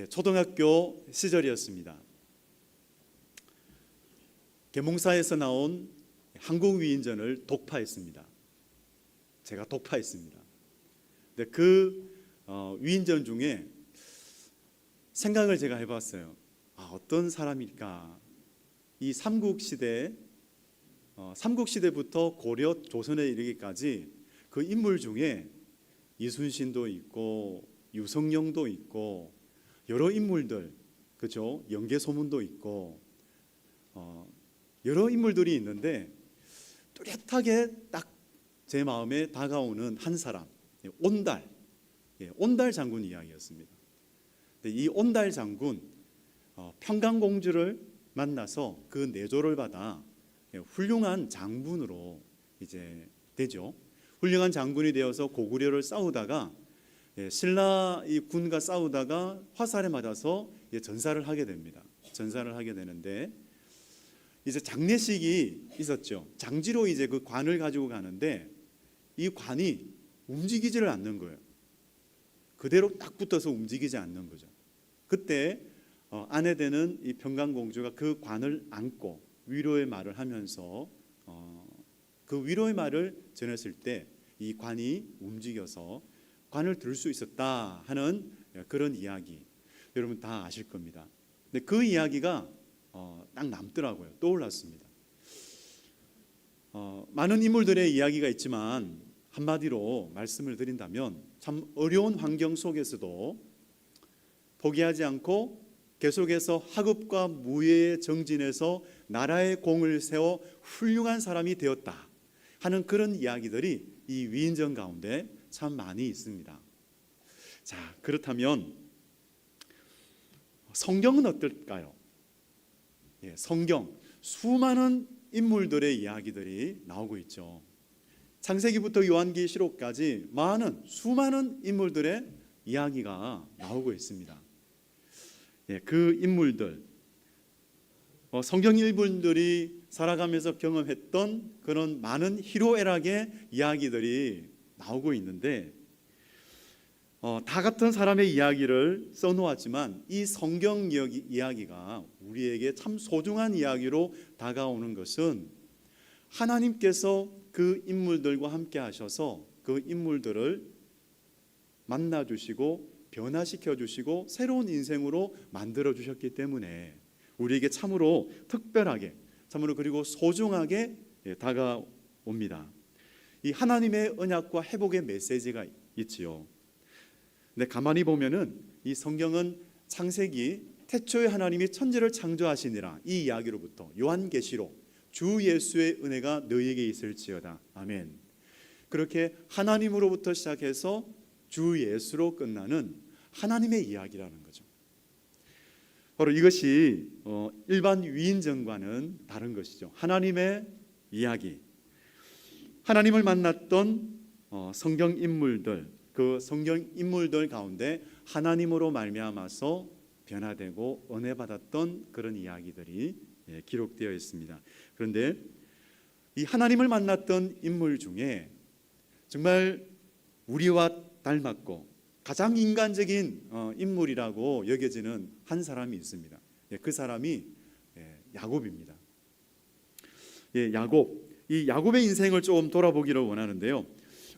초등학교 시절이었습니다. 계몽사에서 나온 한국위인전을 독파했습니다. 제가 독파했습니다. 근데 그 위인전 중에 생각을 제가 해봤어요. 어떤 사람일까? 이 삼국시대부터 고려 조선에 이르기까지 그 인물 중에 이순신도 있고 유성룡도 있고 여러 인물들, 그죠? 연개소문도 있고 여러 인물들이 있는데 뚜렷하게 딱 제 마음에 다가오는 한 사람, 온달 장군 이야기였습니다. 이 온달 장군, 평강공주를 만나서 그 내조를 받아 훌륭한 장군으로 이제 되죠. 훌륭한 장군이 되어서 고구려를 싸우다가 신라 이 군과 싸우다가 화살에 맞아서 전사를 하게 됩니다. 전사를 하게 되는데 이제 장례식이 있었죠. 장지로 이제 그 관을 가지고 가는데 이 관이 움직이지를 않는 거예요. 그대로 딱 붙어서 움직이지 않는 거죠. 그때 아내 되는 이 평강공주가 그 관을 안고 위로의 말을 하면서 그 위로의 말을 전했을 때 이 관이 움직여서 관을 들 수 있었다 하는 그런 이야기, 여러분 다 아실 겁니다. 근데 그 이야기가 딱 남더라고요. 떠올랐습니다. 많은 인물들의 이야기가 있지만 한마디로 말씀을 드린다면 참 어려운 환경 속에서도 포기하지 않고 계속해서 학업과 무예에 정진해서 나라의 공을 세워 훌륭한 사람이 되었다 하는 그런 이야기들이 이 위인전 가운데 참 많이 있습니다. 자, 그렇다면 성경은 어떨까요? 성경 수많은 인물들의 이야기들이 나오고 있죠. 창세기부터 요한계시록까지 수많은 인물들의 이야기가 나오고 있습니다. 그 인물들, 성경 인물들이 살아가면서 경험했던 그런 많은 희로애락의 이야기들이 나오고 있는데 다 같은 사람의 이야기를 써놓았지만 이 성경 이야기가 우리에게 참 소중한 이야기로 다가오는 것은 하나님께서 그 인물들과 함께 하셔서 그 인물들을 만나주시고 변화시켜 주시고 새로운 인생으로 만들어 주셨기 때문에 우리에게 참으로 특별하게, 참으로 그리고 소중하게 다가옵니다. 이 하나님의 언약과 회복의 메시지가 있지요. 근데 가만히 보면은 이 성경은 창세기 태초에 하나님이 천지를 창조하시니라 이 이야기로부터 요한계시록 주 예수의 은혜가 너희에게 있을지어다. 아멘. 그렇게 하나님으로부터 시작해서 주 예수로 끝나는 하나님의 이야기라는 거죠. 바로 이것이 일반 위인전과는 다른 것이죠. 하나님의 이야기, 하나님을 만났던 성경 인물들, 그 성경 인물들 가운데 하나님으로 말미암아서 변화되고 은혜 받았던 그런 이야기들이 기록되어 있습니다. 그런데 이 하나님을 만났던 인물 중에 정말 우리와 닮았고 가장 인간적인 인물이라고 여겨지는 한 사람이 있습니다. 그 사람이 야곱입니다. 이 야곱의 인생을 좀 돌아보기를 원하는데요.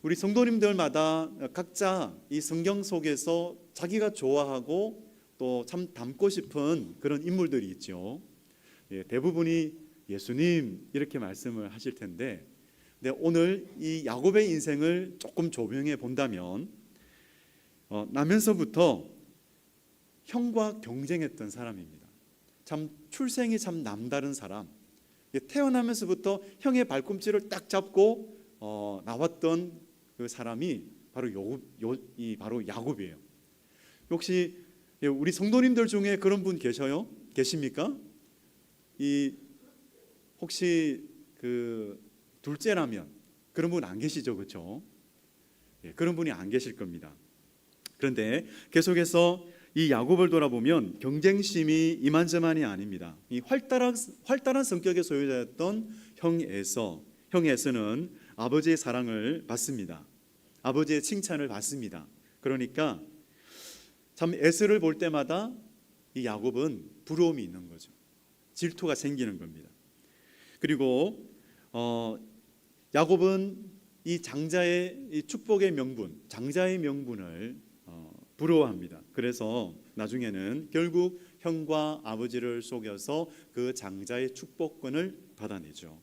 우리 성도님들마다 각자 이 성경 속에서 자기가 좋아하고 또 참 닮고 싶은 그런 인물들이 있죠. 대부분이 예수님 이렇게 말씀을 하실 텐데, 오늘 이 야곱의 인생을 조금 조명해 본다면 나면서부터 형과 경쟁했던 사람입니다. 참 출생이 참 남다른 사람, 태어나면서부터 형의 발꿈치를 딱 잡고 나왔던 그 사람이 바로 바로 야곱이에요. 혹시 우리 성도님들 중에 그런 분 계십니까? 혹시 그 둘째라면 그런 분 안 계시죠, 그렇죠? 그런 분이 안 계실 겁니다. 그런데 계속해서 이 야곱을 돌아보면 경쟁심이 이만저만이 아닙니다. 이 활달한 성격의 소유자였던 형 에서는 아버지의 사랑을 받습니다. 아버지의 칭찬을 받습니다. 그러니까 참 에서를 볼 때마다 이 야곱은 부러움이 있는 거죠. 질투가 생기는 겁니다. 그리고 야곱은 이 장자의 이 축복의 명분, 장자의 명분을 부러워합니다. 그래서 나중에는 결국 형과 아버지를 속여서 그 장자의 축복권을 받아내죠.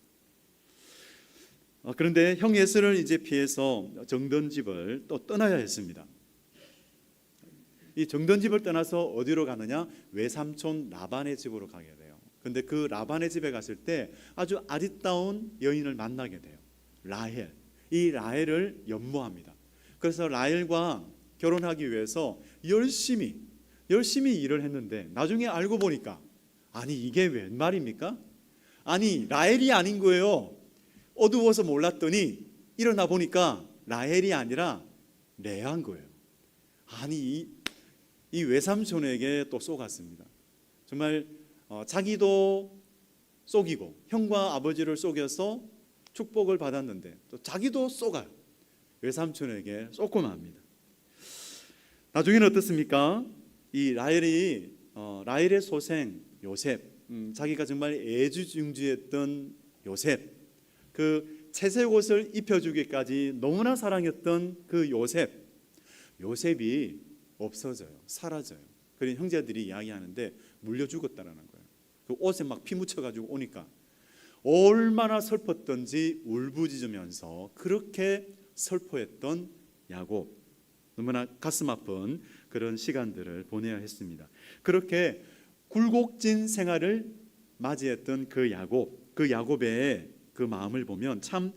그런데 형 에서를 이제 피해서 정든 집을 또 떠나야 했습니다. 이 정든 집을 떠나서 어디로 가느냐? 외삼촌 라반의 집으로 가게 돼요. 근데 그 라반의 집에 갔을 때 아주 아리따운 여인을 만나게 돼요. 라헬. 이 라헬을 연모합니다. 그래서 라헬과 결혼하기 위해서 열심히 일을 했는데 나중에 알고 보니까 아니 이게 웬 말입니까? 아니 라헬이 아닌 거예요. 어두워서 몰랐더니 일어나 보니까 라헬이 아니라 레아인 거예요. 아니 이 외삼촌에게 또 속았습니다. 정말 자기도 속이고 형과 아버지를 속여서 축복을 받았는데 또 자기도 속아요. 외삼촌에게 쏟고 맙니다. 나중에는 어떻습니까? 이 라헬의 소생 요셉, 자기가 정말 애지중지했던 요셉, 그 채색 옷을 입혀주기까지 너무나 사랑했던 그 요셉이 없어져요. 사라져요. 그런 형제들이 이야기하는데 물려 죽었다라는 거예요. 그 옷에 막 피 묻혀가지고 오니까 얼마나 슬펐던지 울부짖으면서 그렇게 슬퍼했던 야곱, 너무나 가슴 아픈 그런 시간들을 보내야 했습니다. 그렇게 굴곡진 생활을 맞이했던 그 야곱의 그 마음을 보면 참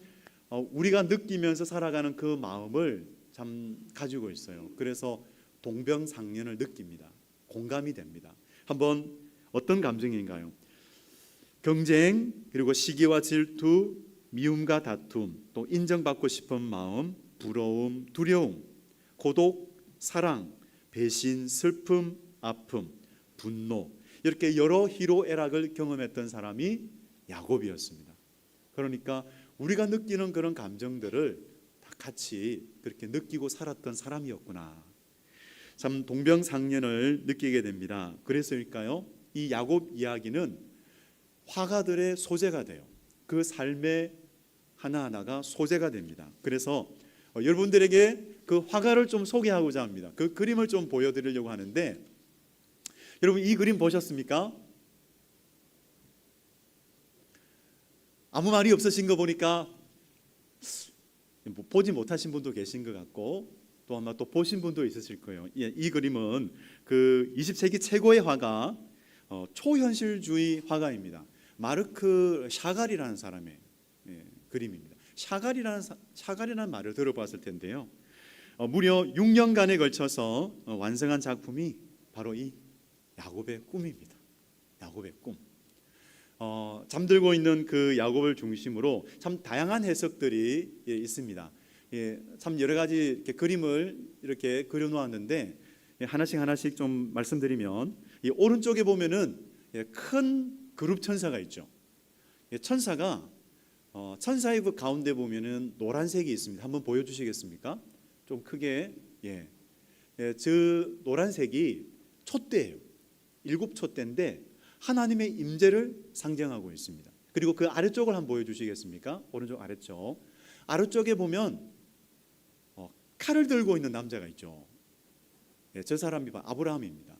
우리가 느끼면서 살아가는 그 마음을 참 가지고 있어요. 그래서 동병상련을 느낍니다. 공감이 됩니다. 한번 어떤 감정인가요? 경쟁, 그리고 시기와 질투, 미움과 다툼, 또 인정받고 싶은 마음, 부러움, 두려움, 고독, 사랑, 배신, 슬픔, 아픔, 분노, 이렇게 여러 희로애락을 경험했던 사람이 야곱이었습니다. 그러니까 우리가 느끼는 그런 감정들을 다 같이 그렇게 느끼고 살았던 사람이었구나. 참 동병상련을 느끼게 됩니다. 그래서일까요? 이 야곱 이야기는 화가들의 소재가 돼요. 그 삶의 하나하나가 소재가 됩니다. 그래서 여러분들에게 그 화가를 좀 소개하고자 합니다. 그 그림을 좀 보여드리려고 하는데, 여러분 이 그림 보셨습니까? 아무 말이 없으신 거 보니까 보지 못하신 분도 계신 것 같고 또 아마 또 보신 분도 있으실 거예요. 이 그림은 그 20세기 최고의 화가 초현실주의 화가입니다. 마르크 샤갈이라는 사람의 그림입니다. 샤갈이라는 말을 들어봤을 텐데요. 무려 6년간에 걸쳐서 완성한 작품이 바로 이 야곱의 꿈입니다. 야곱의 꿈. 잠들고 있는 그 야곱을 중심으로 참 다양한 해석들이 있습니다. 참 여러 가지 이렇게 그림을 이렇게 그려놓았는데 하나씩 좀 말씀드리면, 이 오른쪽에 보면은 큰 그룹 천사가 있죠. 천사가 천사의 그 가운데 보면은 노란색이 있습니다. 한번 보여주시겠습니까? 좀 크게. 저 노란색이 촛대예요. 7촛대인데 하나님의 임재를 상징하고 있습니다. 그리고 그 아래쪽을 한번 보여주시겠습니까? 오른쪽 아래쪽. 아래쪽에 보면 칼을 들고 있는 남자가 있죠. 저 사람이 아브라함입니다.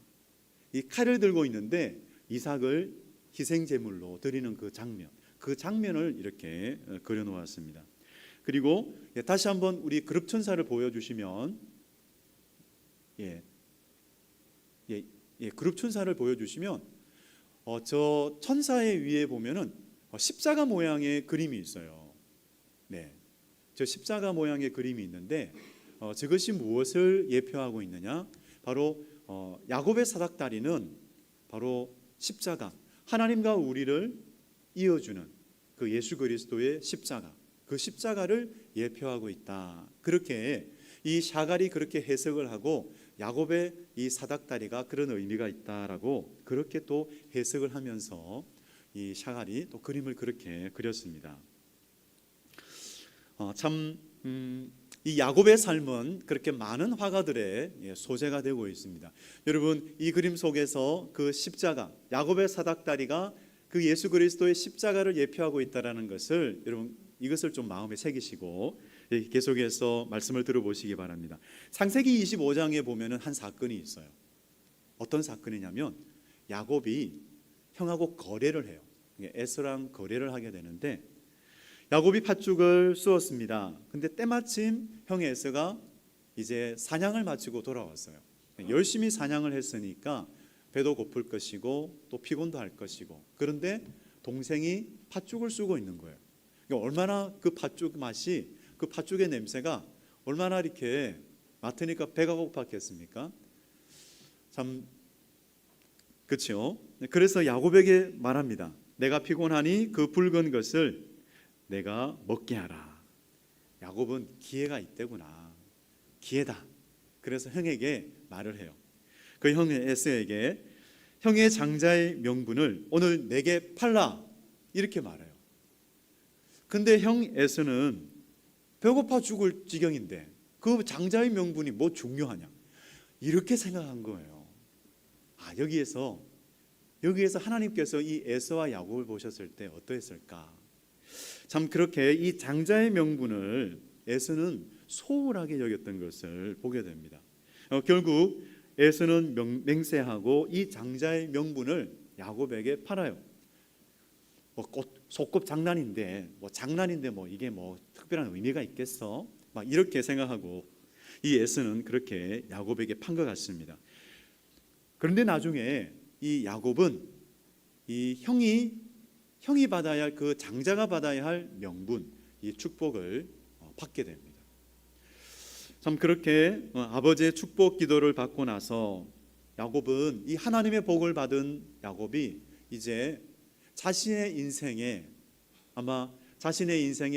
이 칼을 들고 있는데 이삭을 희생 제물로 드리는 그 장면을 이렇게 그려놓았습니다. 그리고 다시 한번 우리 그룹 천사를 보여주시면, 그룹 천사를 보여주시면 저 천사의 위에 보면은 십자가 모양의 그림이 있어요. 저 십자가 모양의 그림이 있는데 저것이 무엇을 예표하고 있느냐? 바로 야곱의 사닥다리는 바로 십자가, 하나님과 우리를 이어주는 그 예수 그리스도의 십자가, 그 십자가를 예표하고 있다. 그렇게 이 샤갈이 그렇게 해석을 하고 야곱의 이 사닥다리가 그런 의미가 있다라고 그렇게 또 해석을 하면서 이 샤갈이 또 그림을 그렇게 그렸습니다. 참 이 야곱의 삶은 그렇게 많은 화가들의 소재가 되고 있습니다. 여러분, 이 그림 속에서 그 십자가, 야곱의 사닥다리가 그 예수 그리스도의 십자가를 예표하고 있다는 것을 여러분 이것을 좀 마음에 새기시고 계속해서 말씀을 들어보시기 바랍니다. 창세기 25장에 보면은 한 사건이 있어요. 어떤 사건이냐면 야곱이 형하고 거래를 해요. 에서랑 거래를 하게 되는데 야곱이 팥죽을 쑤었습니다. 근데 때마침 형 에서가 이제 사냥을 마치고 돌아왔어요. 열심히 사냥을 했으니까 배도 고플 것이고 또 피곤도 할 것이고, 그런데 동생이 팥죽을 쑤고 있는 거예요. 그러니까 얼마나 그 팥죽 맛이, 그 팥죽의 냄새가 얼마나 이렇게 맡으니까 배가 고팠겠습니까? 참 그렇죠. 그래서 야곱에게 말합니다. 내가 피곤하니 그 붉은 것을 내가 먹게 하라. 야곱은 기회가 있대구나. 기회다. 그래서 형에게 말을 해요. 그 형 에서에게 형의 장자의 명분을 오늘 내게 팔라 이렇게 말해요. 근데 형 에서는 배고파 죽을 지경인데 그 장자의 명분이 뭐 중요하냐 이렇게 생각한 거예요. 여기에서 하나님께서 이 에서와 야곱을 보셨을 때 어떠했을까? 참 그렇게 이 장자의 명분을 에서는 소홀하게 여겼던 것을 보게 됩니다. 결국 에서는 맹세하고 이 장자의 명분을 야곱에게 팔아요. 소꿉 장난인데 뭐 이게 뭐 특별한 의미가 있겠어? 막 이렇게 생각하고 이 에서는 그렇게 야곱에게 판 것 같습니다. 그런데 나중에 이 야곱은 이 형이 받아야 할 그 장자가 받아야 할 명분, 이 축복을 받게 됩니다. 참 그렇게 아버지의 축복 기도를 받고 나서 야곱은 이 하나님의 복을 받은 야곱이 이제 자신의 인생에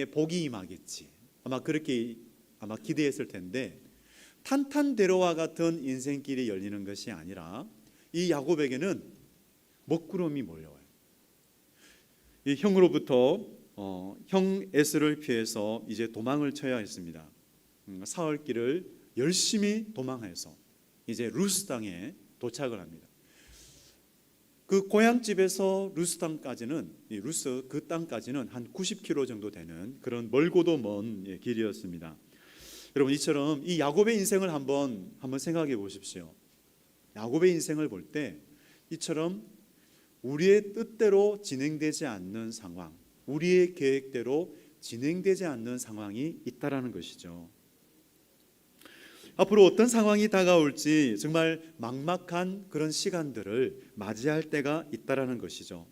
복이 임하겠지. 그렇게 기대했을 텐데 탄탄대로와 같은 인생길이 열리는 것이 아니라 이 야곱에게는 먹구름이 몰려와요. 이 형으로부터 형 에스를 피해서 이제 도망을 쳐야 했습니다. 사흘 길을 열심히 도망해서 이제 루스 땅에 도착을 합니다. 그 고향집에서 루스 땅까지는 그 땅까지는 한 90km 정도 되는 그런 멀고도 먼 길이었습니다. 여러분, 이처럼 이 야곱의 인생을 한번 생각해 보십시오. 야곱의 인생을 볼 때 이처럼 우리의 뜻대로 진행되지 않는 상황, 우리의 계획대로 진행되지 않는 상황이 있다라는 것이죠. 앞으로 어떤 상황이 다가올지 정말 막막한 그런 시간들을 맞이할 때가 있다라는 것이죠.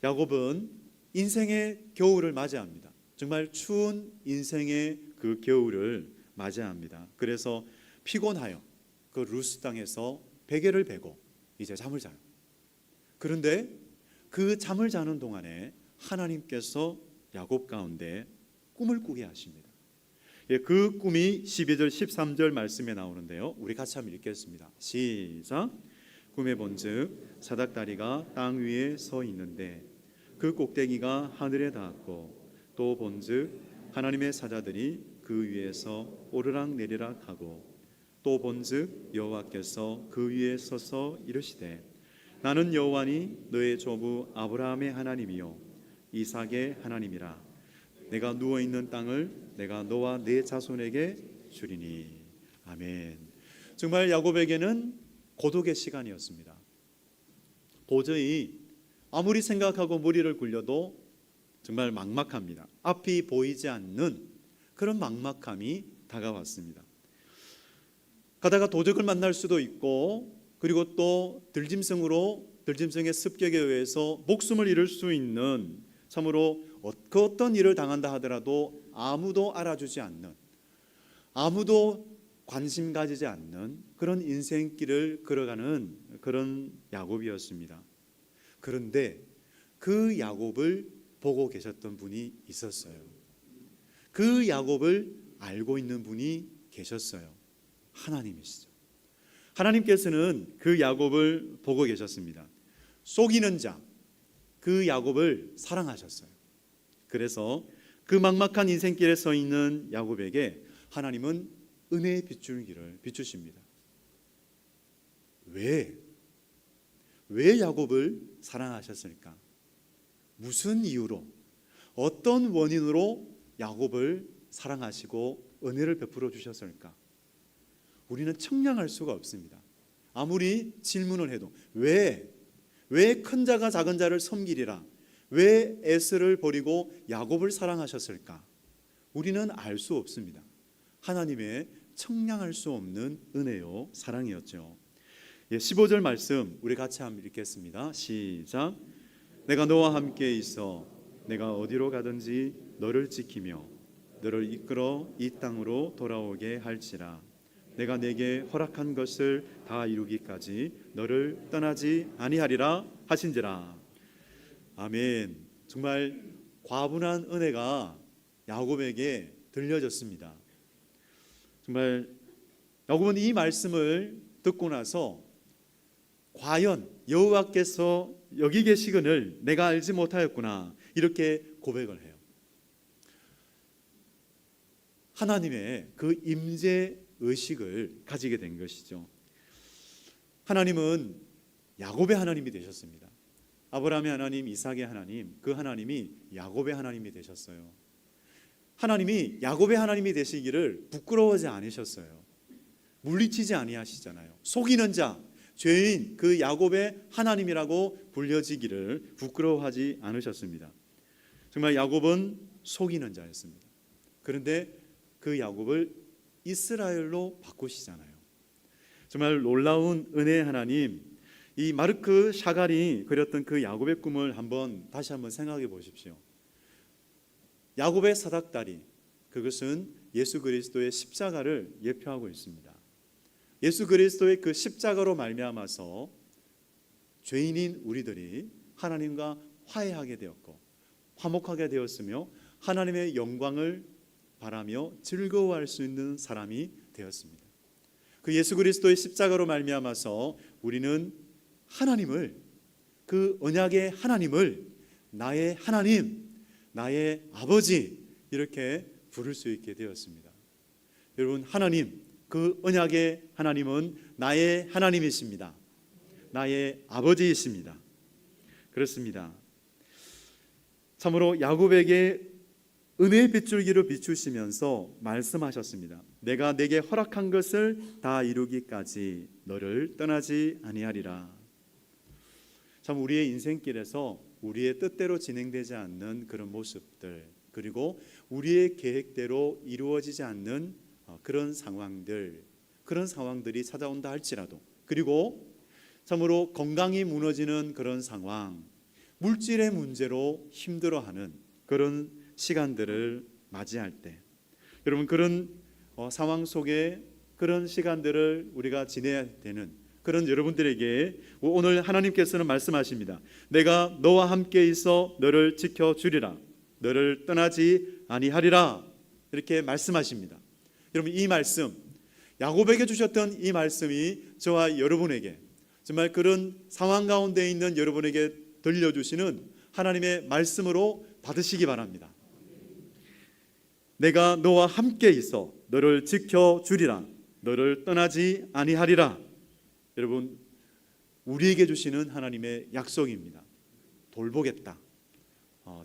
야곱은 인생의 겨울을 맞이합니다. 정말 추운 인생의 그 겨울을 맞이합니다. 그래서 피곤하여 그 루스 땅에서 베개를 베고 이제 잠을 자요. 그런데 그 잠을 자는 동안에 하나님께서 야곱 가운데 꿈을 꾸게 하십니다. 그 꿈이 12절 13절 말씀에 나오는데요. 우리 같이 한번 읽겠습니다. 시작. 꿈에 본즉 사닥다리가 땅 위에 서 있는데 그 꼭대기가 하늘에 닿았고 또 본즉 하나님의 사자들이 그 위에서 오르락 내리락 하고 또 본즉 여호와께서 그 위에 서서 이르시되 나는 여호와니 너의 조부 아브라함의 하나님이요 이삭의 하나님이라. 내가 누워있는 땅을 내가 너와 네 자손에게 주리니. 아멘. 정말 야곱에게는 고독의 시간이었습니다. 도저히 아무리 생각하고 머리를 굴려도 정말 막막합니다. 앞이 보이지 않는 그런 막막함이 다가왔습니다. 가다가 도적을 만날 수도 있고, 그리고 또 들짐승의 습격에 의해서 목숨을 잃을 수 있는, 참으로 그 어떤 일을 당한다 하더라도 아무도 알아주지 않는, 아무도 관심 가지지 않는 그런 인생길을 걸어가는 그런 야곱이었습니다. 그런데 그 야곱을 보고 계셨던 분이 있었어요. 그 야곱을 알고 있는 분이 계셨어요. 하나님이시죠. 하나님께서는 그 야곱을 보고 계셨습니다. 속이는 자, 그 야곱을 사랑하셨어요. 그래서 그 막막한 인생길에 서 있는 야곱에게 하나님은 은혜의 빗줄기를 비추십니다. 왜 야곱을 사랑하셨을까? 무슨 이유로, 어떤 원인으로 야곱을 사랑하시고 은혜를 베풀어 주셨을까? 우리는 측량할 수가 없습니다. 아무리 질문을 해도 왜 큰 자가 작은 자를 섬기리라, 왜 에스를 버리고 야곱을 사랑하셨을까? 우리는 알 수 없습니다. 하나님의 측량할 수 없는 은혜요 사랑이었죠. 15절 말씀 우리 같이 한번 읽겠습니다. 시작. 내가 너와 함께 있어 내가 어디로 가든지 너를 지키며 너를 이끌어 이 땅으로 돌아오게 할지라. 내가 내게 허락한 것을 다 이루기까지 너를 떠나지 아니하리라 하신지라. 아멘. 정말 과분한 은혜가 야곱에게 들려졌습니다. 정말 야곱은 이 말씀을 듣고 나서 과연 여호와께서 여기 계시거늘 내가 알지 못하였구나, 이렇게 고백을 해요. 하나님의 그 임재 의식을 가지게 된 것이죠. 하나님은 야곱의 하나님이 되셨습니다. 아브라함의 하나님, 이삭의 하나님, 그 하나님이 야곱의 하나님이 되셨어요. 하나님이 야곱의 하나님이 되시기를 부끄러워하지 않으셨어요. 물리치지 아니하시잖아요. 속이는 자, 죄인 그 야곱의 하나님이라고 불려지기를 부끄러워하지 않으셨습니다. 정말 야곱은 속이는 자였습니다. 그런데 그 야곱을 이스라엘로 바꾸시잖아요. 정말 놀라운 은혜의 하나님, 이 마르크 샤갈이 그렸던 그 야곱의 꿈을 다시 한번 생각해 보십시오. 야곱의 사닥다리, 그것은 예수 그리스도의 십자가를 예표하고 있습니다. 예수 그리스도의 그 십자가로 말미암아서 죄인인 우리들이 하나님과 화해하게 되었고 화목하게 되었으며 하나님의 영광을 바라며 즐거워할 수 있는 사람이 되었습니다. 그 예수 그리스도의 십자가로 말미암아서 우리는 하나님을, 그 언약의 하나님을 나의 하나님, 나의 아버지, 이렇게 부를 수 있게 되었습니다. 여러분, 하나님, 그 언약의 하나님은 나의 하나님이십니다. 나의 아버지이십니다. 그렇습니다. 참으로 야곱에게 은혜의 빗줄기를 비추시면서 말씀하셨습니다. 내가 내게 허락한 것을 다 이루기까지 너를 떠나지 아니하리라. 참 우리의 인생길에서 우리의 뜻대로 진행되지 않는 그런 모습들, 그리고 우리의 계획대로 이루어지지 않는 그런 상황들이 찾아온다 할지라도, 그리고 참으로 건강이 무너지는 그런 상황, 물질의 문제로 힘들어하는 그런 시간들을 맞이할 때, 여러분 그런 상황 속에 그런 시간들을 우리가 지내야 되는 그런 여러분들에게 오늘 하나님께서는 말씀하십니다. 내가 너와 함께 있어 너를 지켜주리라, 너를 떠나지 아니하리라, 이렇게 말씀하십니다. 여러분, 이 말씀, 야곱에게 주셨던 이 말씀이 저와 여러분에게, 정말 그런 상황 가운데 있는 여러분에게 들려주시는 하나님의 말씀으로 받으시기 바랍니다. 내가 너와 함께 있어 너를 지켜주리라, 너를 떠나지 아니하리라. 여러분, 우리에게 주시는 하나님의 약속입니다. 돌보겠다,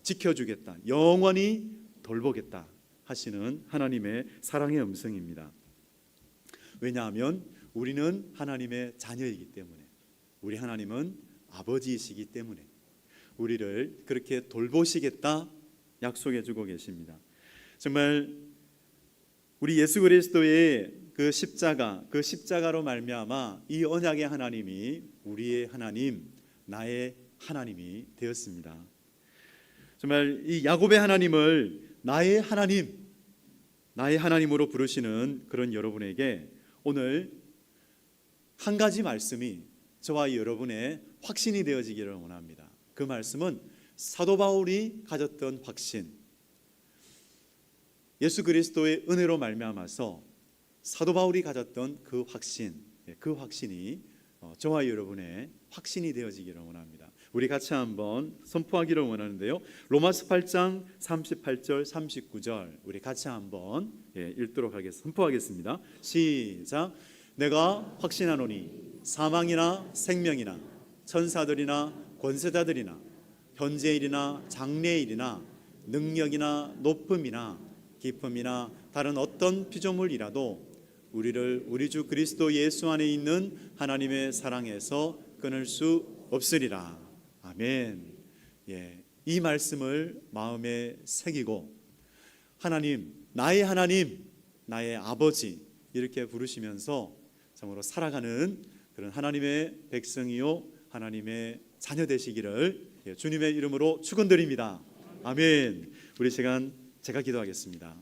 지켜주겠다, 영원히 돌보겠다 하시는 하나님의 사랑의 음성입니다. 왜냐하면 우리는 하나님의 자녀이기 때문에, 우리 하나님은 아버지이시기 때문에 우리를 그렇게 돌보시겠다 약속해 주고 계십니다. 정말 우리 예수 그리스도의 그 십자가로 말미암아 이 언약의 하나님이 우리의 하나님, 나의 하나님이 되었습니다. 정말 이 야곱의 하나님을 나의 하나님으로 부르시는 그런 여러분에게 오늘 한 가지 말씀이 저와 여러분의 확신이 되어지기를 원합니다. 그 말씀은 사도 바울이 가졌던 확신, 예수 그리스도의 은혜로 말미암아서 사도 바울이 가졌던 그 확신, 그 확신이 저와 여러분의 확신이 되어지기를 원합니다. 우리 같이 한번 선포하기를 원하는데요. 로마서 8장 38절 39절 우리 같이 한번 읽도록 하겠습니다. 선포하겠습니다. 시작. 내가 확신하노니 사망이나 생명이나 천사들이나 권세자들이나 현재일이나 장래일이나 능력이나 높음이나 깊음이나 다른 어떤 피조물이라도 우리를 우리 주 그리스도 예수 안에 있는 하나님의 사랑에서 끊을 수 없으리라. 아멘. 이 말씀을 마음에 새기고 하나님, 나의 아버지 이렇게 부르시면서 참으로 살아가는 그런 하나님의 백성이요 하나님의 자녀 되시기를 주님의 이름으로 축원드립니다. 아멘. 우리 시간 제가 기도하겠습니다.